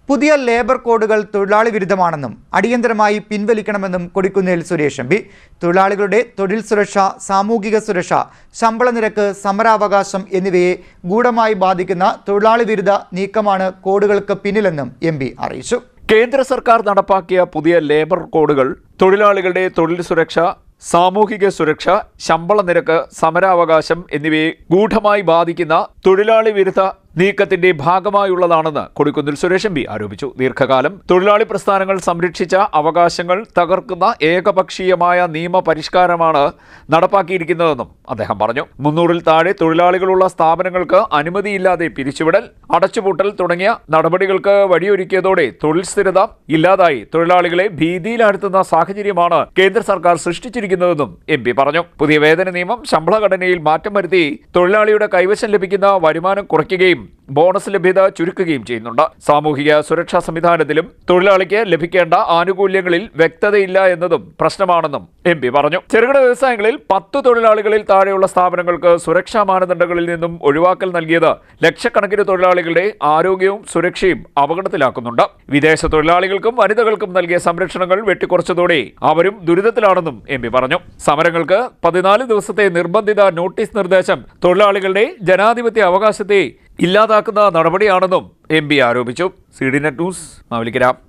പുതിയ ലേബർ കോഡുകൾ തൊഴിലാളി വിരുദ്ധമാണെന്നും അടിയന്തരമായി പിൻവലിക്കണമെന്നും കൊടിക്കുന്നിൽ സുരേഷ് എം പി. തൊഴിലാളികളുടെ തൊഴിൽ സുരക്ഷ, സാമൂഹിക സുരക്ഷ, ശമ്പള നിരക്ക്, സമരാവകാശം എന്നിവയെ ഗൂഢമായി ബാധിക്കുന്ന തൊഴിലാളി വിരുദ്ധ നീക്കമാണ് കോഡുകൾക്ക് പിന്നിലെന്നും എം പി അറിയിച്ചു. കേന്ദ്ര സർക്കാർ നടപ്പാക്കിയ പുതിയ ലേബർ കോഡുകൾ തൊഴിലാളികളുടെ തൊഴിൽ സുരക്ഷ, സാമൂഹിക സുരക്ഷ, ശമ്പള നിരക്ക്, സമരാവകാശം എന്നിവയെ ഗൂഢമായി ബാധിക്കുന്ന തൊഴിലാളി വിരുദ്ധ നീക്കത്തിന്റെ ഭാഗമായുള്ളതാണെന്ന് കൊടിക്കുന്നിൽ സുരേഷ് എം പി ആരോപിച്ചു. ദീർഘകാലം തൊഴിലാളി പ്രസ്ഥാനങ്ങൾ സംരക്ഷിച്ച അവകാശങ്ങൾ തകർക്കുന്ന ഏകപക്ഷീയമായ നിയമപരിഷ്കാരമാണ് നടപ്പാക്കിയിരിക്കുന്നതെന്നും അദ്ദേഹം പറഞ്ഞു. 300-ൽ താഴെ തൊഴിലാളികളുള്ള സ്ഥാപനങ്ങൾക്ക് അനുമതിയില്ലാതെ പിരിച്ചുവിടൽ, അടച്ചുപൂട്ടൽ തുടങ്ങിയ നടപടികൾക്ക് വഴിയൊരുക്കിയതോടെ തൊഴിൽ സ്ഥിരത ഇല്ലാതായി തൊഴിലാളികളെ ഭീതിയിലാഴ്ത്തുന്ന സാഹചര്യമാണ് കേന്ദ്ര സർക്കാർ സൃഷ്ടിച്ചിരിക്കുന്നതെന്നും എം പി പറഞ്ഞു. പുതിയ വേതന നിയമം ശമ്പള ഘടനയിൽ മാറ്റം വരുത്തി തൊഴിലാളിയുടെ കൈവശം ലഭിക്കുന്ന വരുമാനം കുറയ്ക്കുകയും ബോണസ് ലഭ്യത ചുരുക്കുകയും ചെയ്യുന്നുണ്ട്. സാമൂഹിക സുരക്ഷാ സംവിധാനത്തിലും തൊഴിലാളിക്ക് ലഭിക്കേണ്ട ആനുകൂല്യങ്ങളിൽ വ്യക്തതയില്ല എന്നതും പ്രശ്നമാണെന്നും എം പി പറഞ്ഞു. ചെറുകിട വ്യവസായങ്ങളിൽ 10 തൊഴിലാളികളിൽ താഴെയുള്ള സ്ഥാപനങ്ങൾക്ക് സുരക്ഷാ മാനദണ്ഡങ്ങളിൽ നിന്നും ഒഴിവാക്കൽ നൽകിയത് ലക്ഷക്കണക്കിന് തൊഴിലാളികളുടെ ആരോഗ്യവും സുരക്ഷയും അപകടത്തിലാക്കുന്നുണ്ട്. വിദേശ തൊഴിലാളികൾക്കും വനിതകൾക്കും നൽകിയ സംരക്ഷണങ്ങൾ വെട്ടിക്കുറച്ചതോടെ അവരും ദുരിതത്തിലാണെന്നും എം പി പറഞ്ഞു. സമരങ്ങൾക്ക് 14 ദിവസത്തെ നിർബന്ധിത നോട്ടീസ് നിർദ്ദേശം തൊഴിലാളികളുടെ ജനാധിപത്യ അവകാശത്തെ ഇല്ലാതാക്കുന്ന നടപടിയാണെന്നും എം പി ആരോപിച്ചു. CDNet news, Mavelikkara.